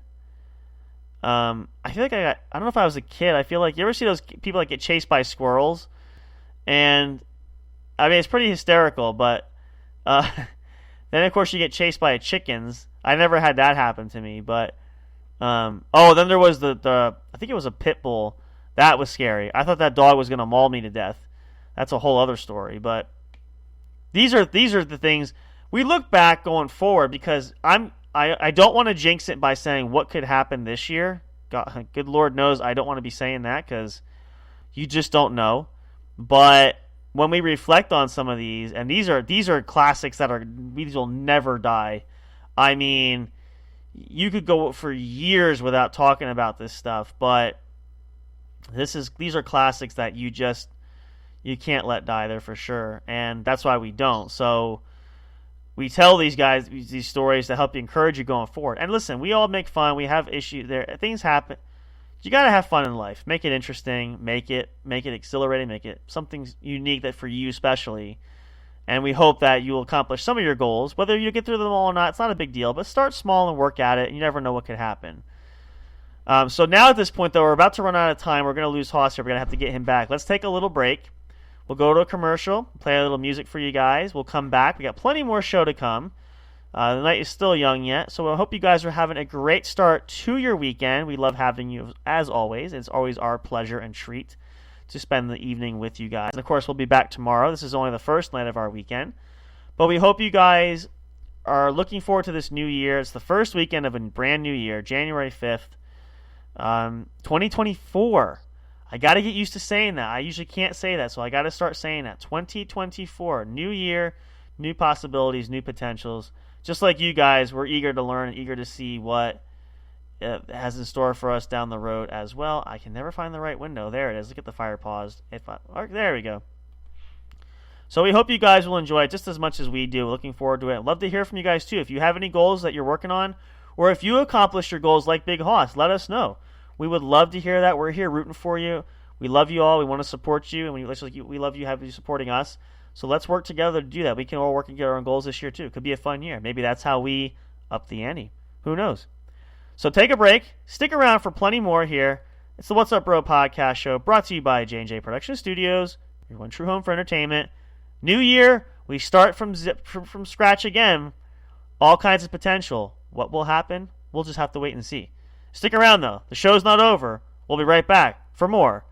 I feel like I don't know if I was a kid. I feel like, you ever see those people that get chased by squirrels? And, I mean, it's pretty hysterical, but, then of course you get chased by chickens. I never had that happen to me, but, then there was I think it was a pit bull. That was scary. I thought that dog was going to maul me to death. That's a whole other story, but these are the things we look back going forward because I don't want to jinx it by saying what could happen this year. God, good Lord knows I don't want to be saying that because you just don't know. But when we reflect on some of these, and these are classics these will never die. I mean, you could go for years without talking about this stuff, but these are classics that you can't let die there for sure, and that's why we don't. So. We tell these guys these stories to help you encourage you going forward. And listen, we all make fun. We have issues there. Things happen. You got to have fun in life. Make it interesting. Make it exhilarating. Make it something unique that for you especially. And we hope that you will accomplish some of your goals. Whether you get through them all or not, it's not a big deal. But start small and work at it. And you never know what could happen. So now at this point, though, we're about to run out of time. We're going to lose Hoss here. We're going to have to get him back. Let's take a little break. We'll go to a commercial, play a little music for you guys. We'll come back. We got plenty more show to come. The night is still young yet, so I hope you guys are having a great start to your weekend. We love having you as always. It's always our pleasure and treat to spend the evening with you guys. And of course, we'll be back tomorrow. This is only the first night of our weekend. But we hope you guys are looking forward to this new year. It's the first weekend of a brand new year, January 5th, 2024. I got to get used to saying that. I usually can't say that, so I got to start saying that. 2024, new year, new possibilities, new potentials. Just like you guys, we're eager to learn and eager to see what has in store for us down the road as well. I can never find the right window. There it is. Look at the fire paused. There we go. So we hope you guys will enjoy it just as much as we do. Looking forward to it. I'd love to hear from you guys too. If you have any goals that you're working on, or if you accomplished your goals like Big Hoss, let us know. We would love to hear that. We're here rooting for you. We love you all. We want to support you, and we love you having you supporting us. So let's work together to do that. We can all work and get our own goals this year too. It could be a fun year. Maybe that's how we up the ante. Who knows? So take a break. Stick around for plenty more here. It's the What's Up Bro podcast show brought to you by J&J Production Studios, your one true home for entertainment. New year, we start from scratch again. All kinds of potential. What will happen? We'll just have to wait and see. Stick around though. The show's not over. We'll be right back for more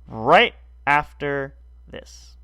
right after this.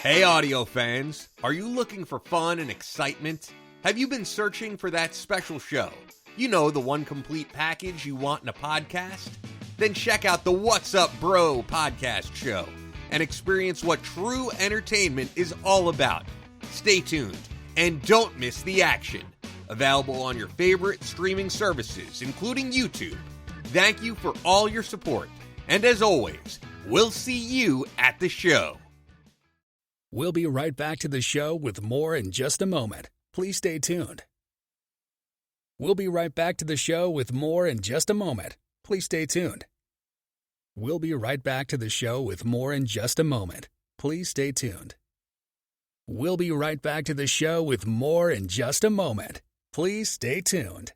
Hey audio fans, are you looking for fun and excitement? Have you been searching for that special show? You know, the one complete package you want in a podcast? Then check out the What's Up Bro podcast show and experience what true entertainment is all about. Stay tuned and don't miss the action. Available on your favorite streaming services, including YouTube. Thank you for all your support. And as always, we'll see you at the show. We'll be right back to the show with more in just a moment. Please stay tuned. We'll be right back to the show with more in just a moment. Please stay tuned. We'll be right back to the show with more in just a moment. Please stay tuned. We'll be right back to the show with more in just a moment. Please stay tuned.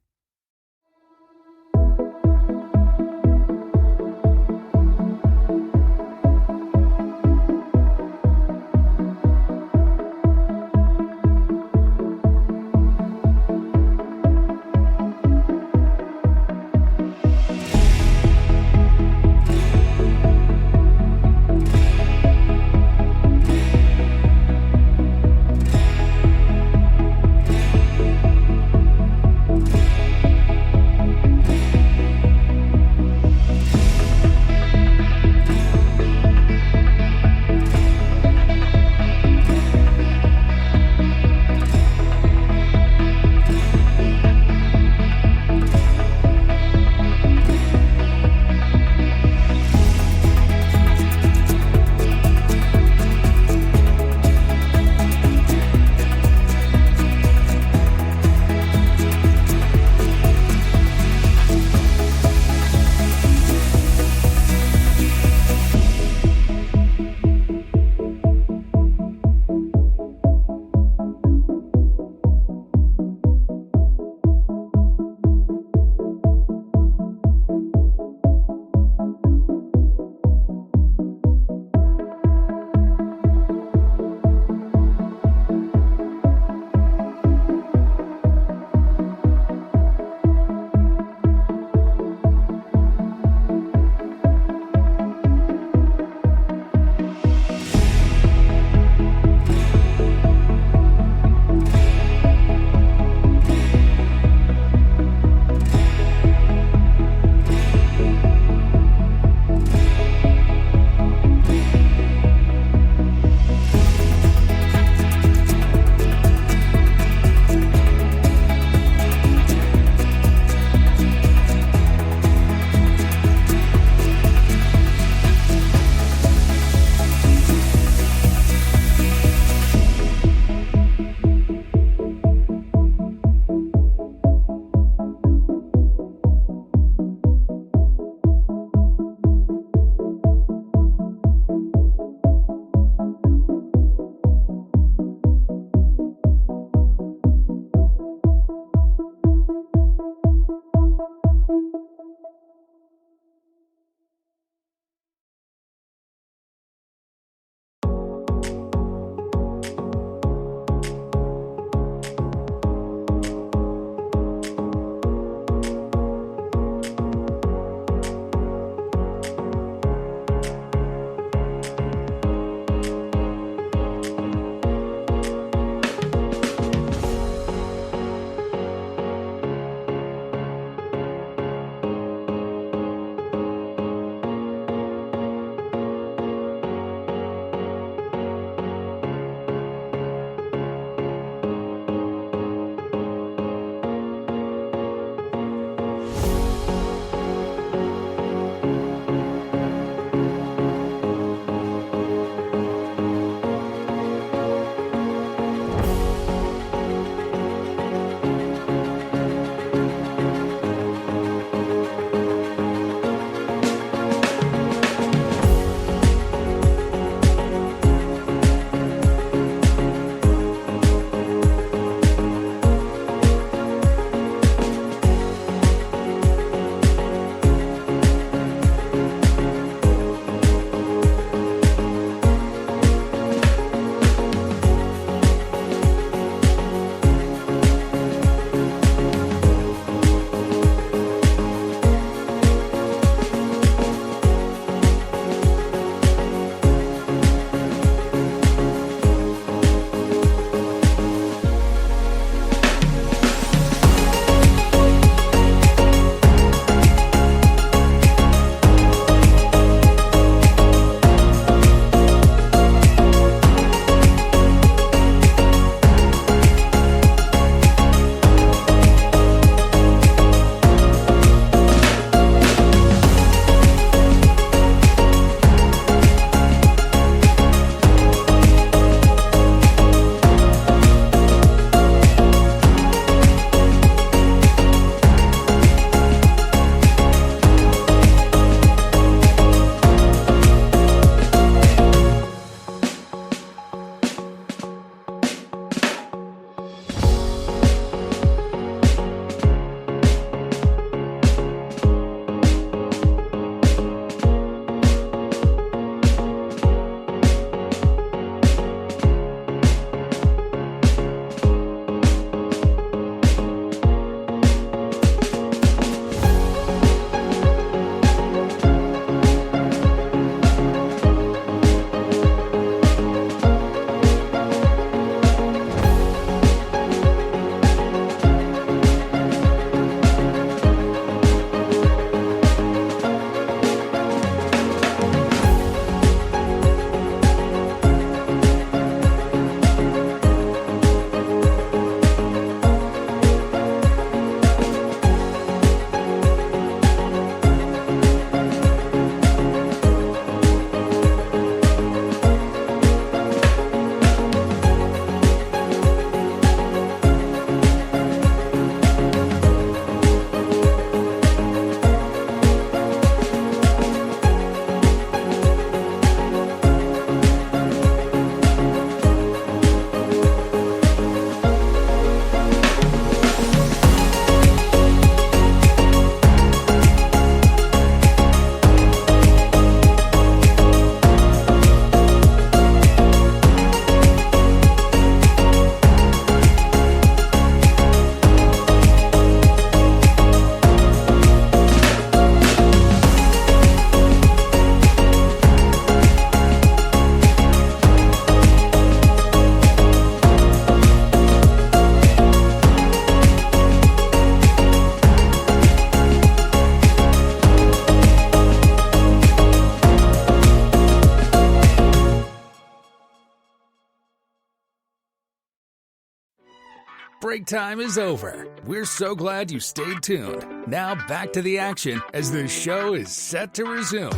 break time is over. We're so glad you stayed tuned. Now back to the action as the show is set to resume.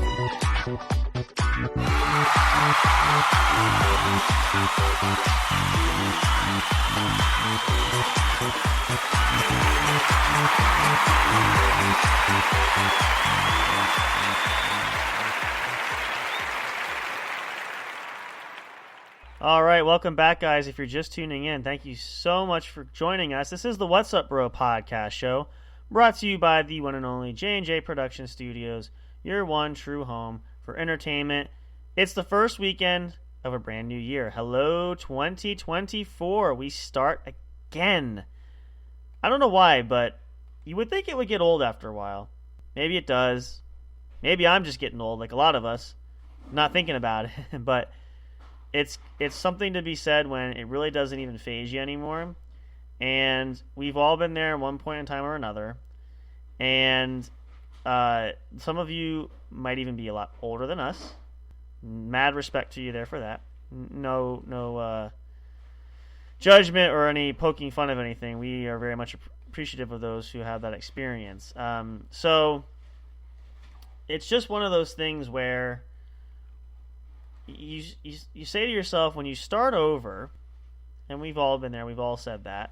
All right, welcome back, guys. If you're just tuning in, thank you so much for joining us. This is the What's Up Bro podcast show, brought to you by the one and only J&J Production Studios, your one true home for entertainment. It's the first weekend of a brand new year. Hello, 2024. We start again. I don't know why, but you would think it would get old after a while. Maybe it does. Maybe I'm just getting old, like a lot of us, not thinking about it, but it's something to be said when it really doesn't even faze you anymore. And we've all been there at one point in time or another. And some of you might even be a lot older than us. Mad respect to you there for that. No judgment or any poking fun of anything. We are very much appreciative of those who have that experience. So it's just one of those things where you say to yourself when you start over, and we've all been there, we've all said that.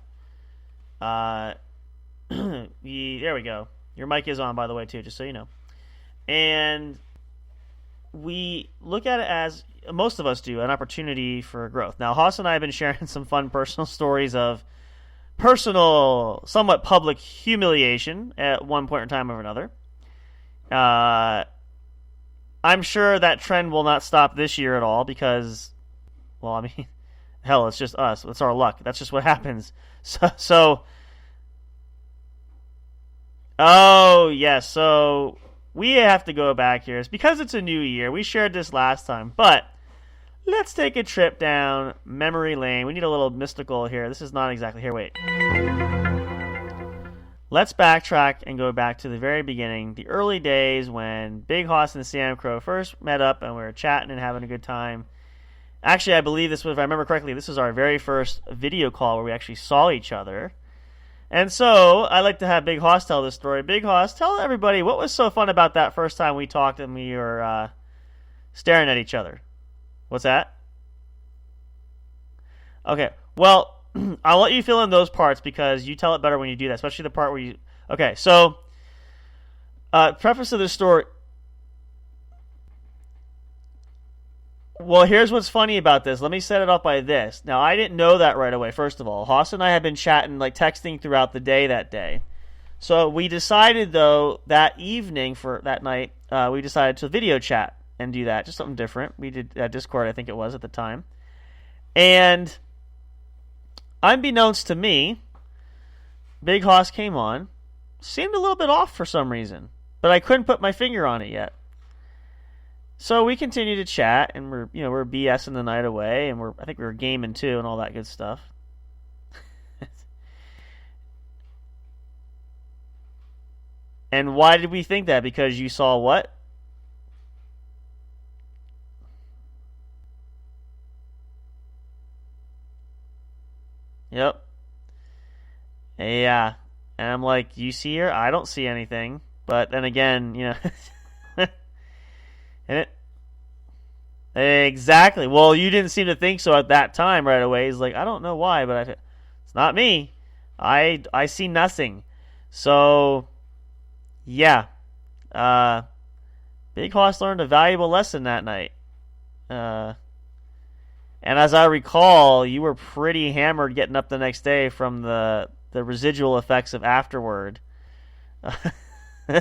There we go. Your mic is on, by the way, too, just so you know. And we look at it as, most of us do, an opportunity for growth. Now, Haas and I have been sharing some fun personal stories of personal, somewhat public humiliation at one point in time or another. I'm sure that trend will not stop this year at all because, well, I mean, hell, it's just us. It's our luck. That's just what happens. Oh, yes. So we have to go back here. It's because it's a new year. We shared this last time, but let's take a trip down memory lane. We need a little mystical here. This is not exactly here. Wait. Let's backtrack and go back to the very beginning, the early days when Big Hoss and Sam Crow first met up and we were chatting and having a good time. Actually, I believe this was, if I remember correctly, this was our very first video call where we actually saw each other. And so I like to have Big Hoss tell this story. Big Hoss, tell everybody what was so fun about that first time we talked and we were staring at each other. What's that? Okay, well, I'll let you fill in those parts because you tell it better when you do that, especially the part where you... Okay, so, preface of this story... Well, here's what's funny about this. Let me set it up by this. Now, I didn't know that right away, first of all. Haas and I had been chatting, like texting throughout the day that day. So we decided, though, that evening, for that night, we decided to video chat and do that. Just something different. We did Discord, I think it was, at the time. And unbeknownst to me, Big Hoss came on. Seemed a little bit off for some reason, but I couldn't put my finger on it yet. So we continued to chat, and we're BSing the night away, and I think we were gaming too, and all that good stuff. And why did we think that? Because you saw what? Yep. Yeah. And I'm like, you see her? I don't see anything. But then again, and exactly. Well, you didn't seem to think so at that time right away. He's like, I don't know why, but it's not me. I see nothing. So, yeah. Big Hoss learned a valuable lesson that night. And as I recall, you were pretty hammered getting up the next day from the residual effects of afterward.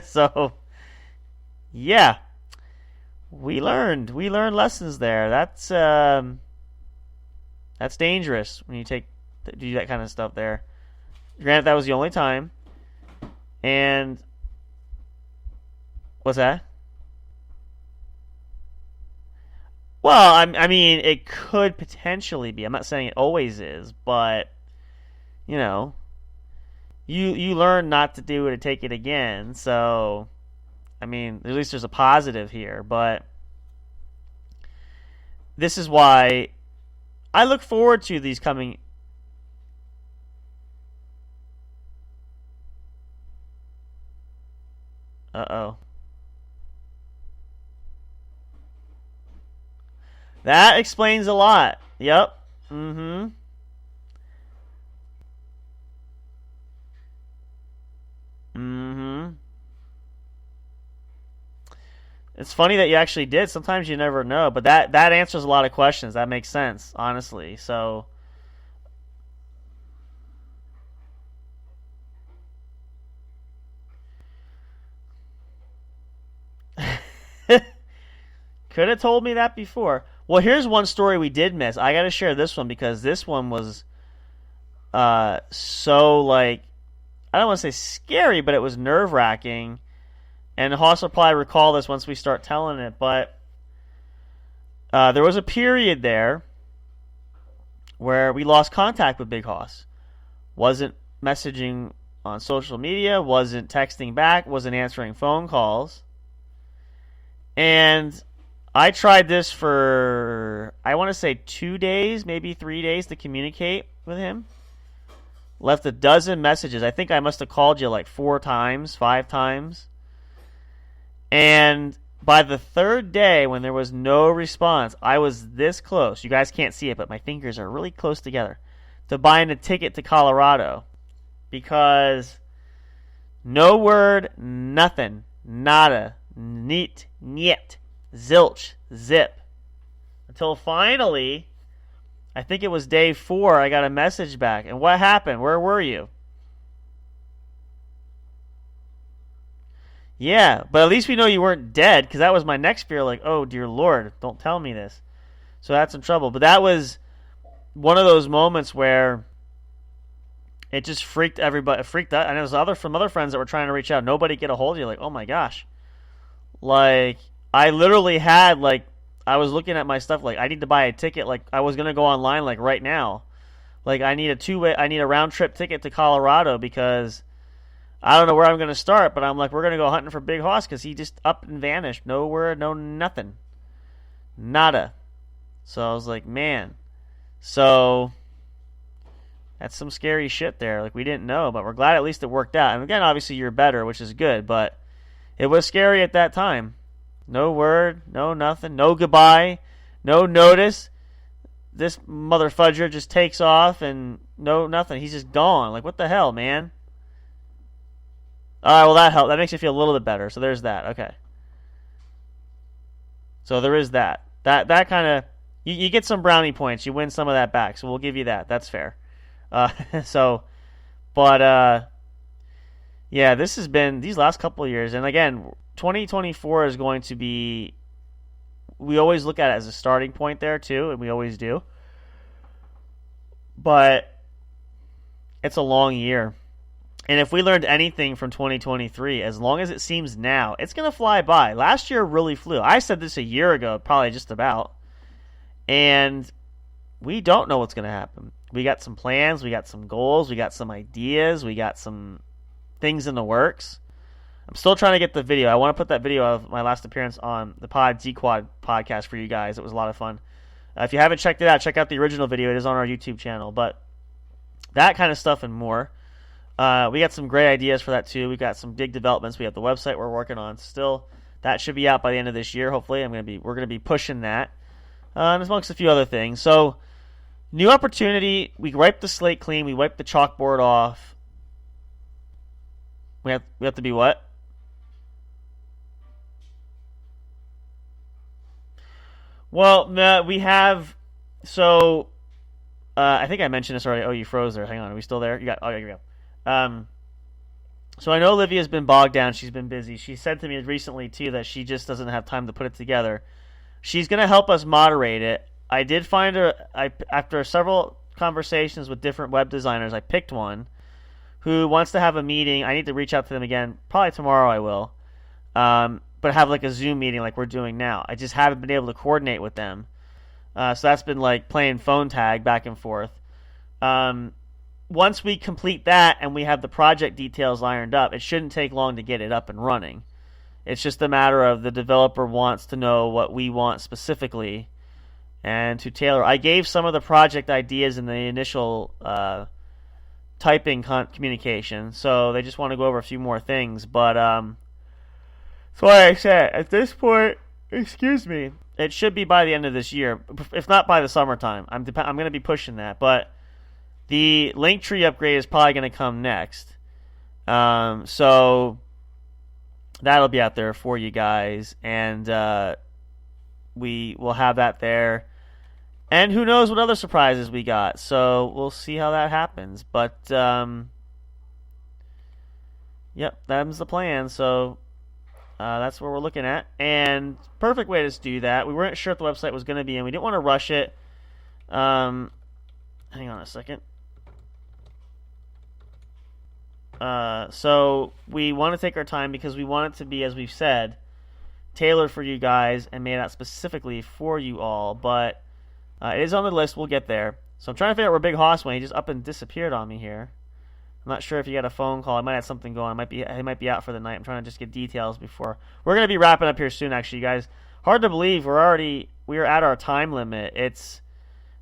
So, yeah. We learned lessons there. That's dangerous when you do that kind of stuff there. Granted, that was the only time. And what's that? Well, I mean, it could potentially be. I'm not saying it always is, but you learn not to do it or take it again. So, I mean, at least there's a positive here, but this is why I look forward to these coming. Uh-oh. That explains a lot. Yep. Mm-hmm. Mm-hmm. It's funny that you actually did. Sometimes you never know, but that answers a lot of questions. That makes sense, honestly. So, could have told me that before. Well, here's one story we did miss. I got to share this one because this one was so, like, I don't want to say scary, but it was nerve-wracking. And Hoss will probably recall this once we start telling it, but there was a period there where we lost contact with Big Hoss. Wasn't messaging on social media, wasn't texting back, wasn't answering phone calls. And I tried this for, I want to say 2 days, maybe 3 days to communicate with him. Left a dozen messages. I think I must have called you like 4 times, 5 times. And by the third day, when there was no response, I was this close. You guys can't see it, but my fingers are really close together to buying a ticket to Colorado. Because no word, nothing, nada, neat, niet, zilch, zip. Until finally, I think it was day 4, I got a message back. And what happened? Where were you? Yeah, but at least we know you weren't dead, because that was my next fear, like, oh, dear Lord, don't tell me this. So that's in trouble. But that was one of those moments where it just freaked everybody, freaked out. And there was from other friends that were trying to reach out. Nobody get a hold of you, like, oh my gosh. Like, I literally had, like, I was looking at my stuff, like, I need to buy a ticket, like, I was going to go online, like, right now. Like, I need a round-trip ticket to Colorado, because I don't know where I'm going to start, but I'm like, we're going to go hunting for Big Hoss because he just up and vanished. No word, no nothing. Nada. So I was like, man. So that's some scary shit there. Like, we didn't know, but we're glad at least it worked out. And again, obviously you're better, which is good, but it was scary at that time. No word, no nothing, no goodbye, no notice. This mother fudger just takes off and no nothing. He's just gone. Like, what the hell, man? All right, well, that helped. That makes you feel a little bit better. So there's that. Okay. So there is that. That kind of, you get some brownie points. You win some of that back. So we'll give you that. That's fair. Yeah, this has been these last couple of years. And again, 2024 is going to be, we always look at it as a starting point there too, and we always do. But it's a long year. And if we learned anything from 2023, as long as it seems now, it's going to fly by. Last year really flew. I said this a year ago, probably just about. And we don't know what's going to happen. We got some plans. We got some goals. We got some ideas. We got some things in the works. I'm still trying to get the video. I want to put that video of my last appearance on the Z-Quad podcast for you guys. It was a lot of fun. If you haven't checked it out, check out the original video. It is on our YouTube channel. But that kind of stuff and more. We got some great ideas for that too. We got some big developments. We have the website we're working on still. That should be out by the end of this year. Hopefully, we're gonna be pushing that, and amongst a few other things. So, new opportunity. We wiped the slate clean. We wiped the chalkboard off. We have to be what? Well, we have. So, I think I mentioned this already. Oh, you froze there. Hang on. Are we still there? You got. Oh, yeah, here we go. So I know Olivia's been bogged down. She's been busy. She said to me recently, too, that she just doesn't have time to put it together. She's going to help us moderate it. I did find her, after several conversations with different web designers, I picked one who wants to have a meeting. I need to reach out to them again. Probably tomorrow I will. But have like a Zoom meeting like we're doing now. I just haven't been able to coordinate with them. So that's been like playing phone tag back and forth. Once we complete that and we have the project details ironed up, it shouldn't take long to get it up and running. It's just a matter of the developer wants to know what we want specifically and to tailor. I gave some of the project ideas in the initial typing communication, so they just want to go over a few more things. But So like I said, at this point, it should be by the end of this year, if not by the summertime. I'm going to be pushing that, but the Linktree upgrade is probably going to come next. So that'll be out there for you guys, and we will have that there. And who knows what other surprises we got. So we'll see how that happens. But, yep, that's the plan. So that's what we're looking at. And perfect way to do that. We weren't sure if the website was going to be in. We didn't want to rush it. Hang on a second. So we want to take our time because we want it to be, as we've said, tailored for you guys and made out specifically for you all. But it is on the list. We'll get there. So I'm trying to figure out where Big Hoss went. He just up and disappeared on me here. I'm not sure if he got a phone call. I might have something going. He might be out for the night. I'm trying to just get details before. We're going to be wrapping up here soon, actually, guys. Hard to believe we are at our time limit. It's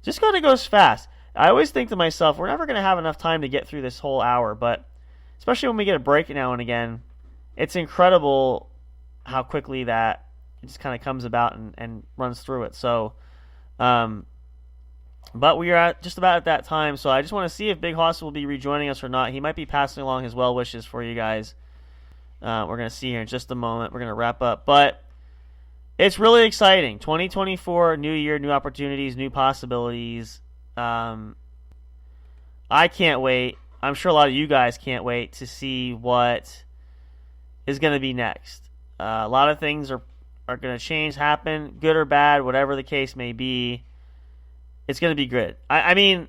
just going to go fast. I always think to myself, we're never going to have enough time to get through this whole hour, but especially when we get a break now and again, it's incredible how quickly that it just kind of comes about and runs through it. So, but we are just about at that time, so I just want to see if Big Hoss will be rejoining us or not. He might be passing along his well wishes for you guys. We're going to see here in just a moment. We're going to wrap up, but it's really exciting. 2024, new year, new opportunities, new possibilities. I can't wait. I'm sure a lot of you guys can't wait to see what is going to be next. A lot of things are going to change, happen, good or bad, whatever the case may be. It's going to be good. I mean,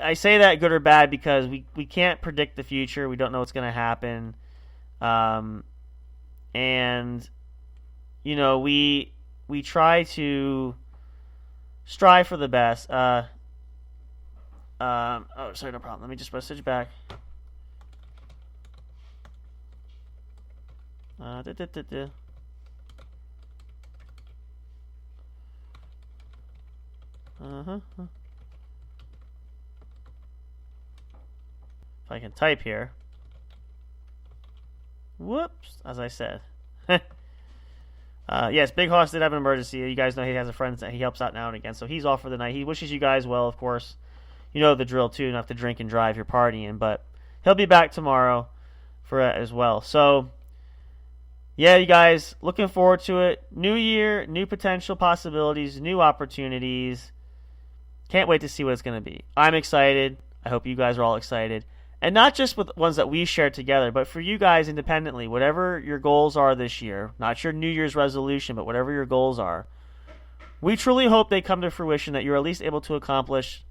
I say that good or bad because we can't predict the future. We don't know what's going to happen. And, you know, we try to strive for the best. Oh, sorry, no problem. Let me just message back. If I can type here. Whoops, as I said. Yes, Big Hoss did have an emergency. You guys know he has a friend that he helps out now and again, so he's off for the night. He wishes you guys well, of course. You know the drill, too, not to drink and drive, you're partying, but he'll be back tomorrow for it as well. So, yeah, you guys, looking forward to it. New year, new potential possibilities, new opportunities. Can't wait to see what it's going to be. I'm excited. I hope you guys are all excited. And not just with ones that we share together, but for you guys independently, whatever your goals are this year, not your New Year's resolution, but whatever your goals are, we truly hope they come to fruition, that you're at least able to accomplish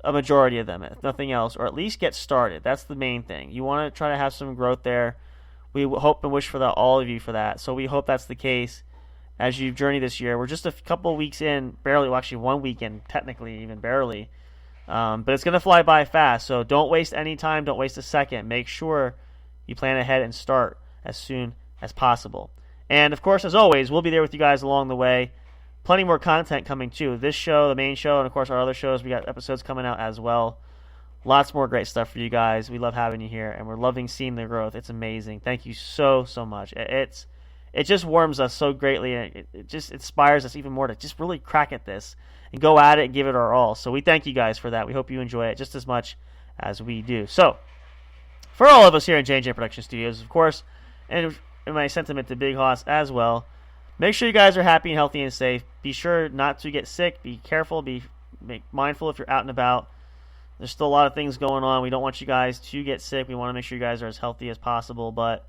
a majority of them, if nothing else, or at least get started. That's the main thing. You want to try to have some growth there. We hope and wish for that, all of you, for that. So we hope that's the case as you journey this year. We're just a couple of weeks in, barely, well, actually 1 weekend, technically, even barely. But it's going to fly by fast, so don't waste any time, don't waste a second. Make sure you plan ahead and start as soon as possible. And, of course, as always, we'll be there with you guys along the way. Plenty more content coming, too. This show, the main show, and, of course, our other shows. We got episodes coming out as well. Lots more great stuff for you guys. We love having you here, and we're loving seeing the growth. It's amazing. Thank you so, so much. It just warms us so greatly, and it just inspires us even more to just really crack at this and go at it and give it our all. So we thank you guys for that. We hope you enjoy it just as much as we do. So, for all of us here in J&J Production Studios, of course, and my sentiment to Big Hoss as well, make sure you guys are happy and healthy and safe. Be sure not to get sick. Be careful. Be mindful if you're out and about. There's still a lot of things going on. We don't want you guys to get sick. We want to make sure you guys are as healthy as possible, but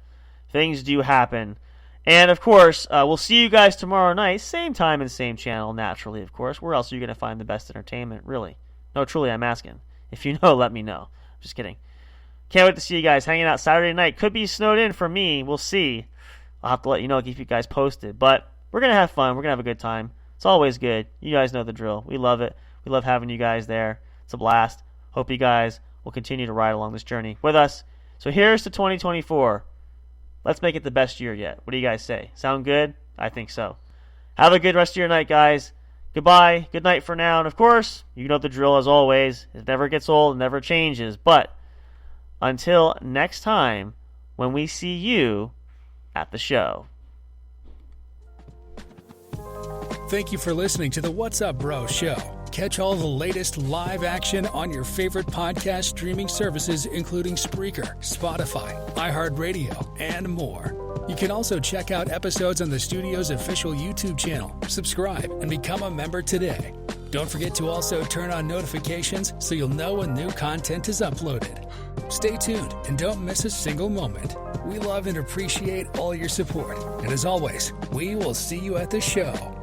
things do happen. And, of course, we'll see you guys tomorrow night, same time and same channel, naturally, of course. Where else are you going to find the best entertainment, really? No, truly, I'm asking. If you know, let me know. Just kidding. Can't wait to see you guys hanging out Saturday night. Could be snowed in for me. We'll see. I'll have to let you know, keep you guys posted. But we're going to have fun. We're going to have a good time. It's always good. You guys know the drill. We love it. We love having you guys there. It's a blast. Hope you guys will continue to ride along this journey with us. So here's to 2024. Let's make it the best year yet. What do you guys say? Sound good? I think so. Have a good rest of your night, guys. Goodbye. Good night for now. And, of course, you know the drill as always. It never gets old. It never changes. But until next time, when we see you at the show. thank you for listening to the What's Up Bro show. Catch all the latest live action on your favorite podcast streaming services, including Spreaker, Spotify, iHeartRadio, and more. You can also check out episodes on the studio's official YouTube channel. Subscribe and become a member today. Don't forget to also turn on notifications so you'll know when new content is uploaded. Stay tuned and don't miss a single moment. We love and appreciate all your support. And as always, we will see you at the show.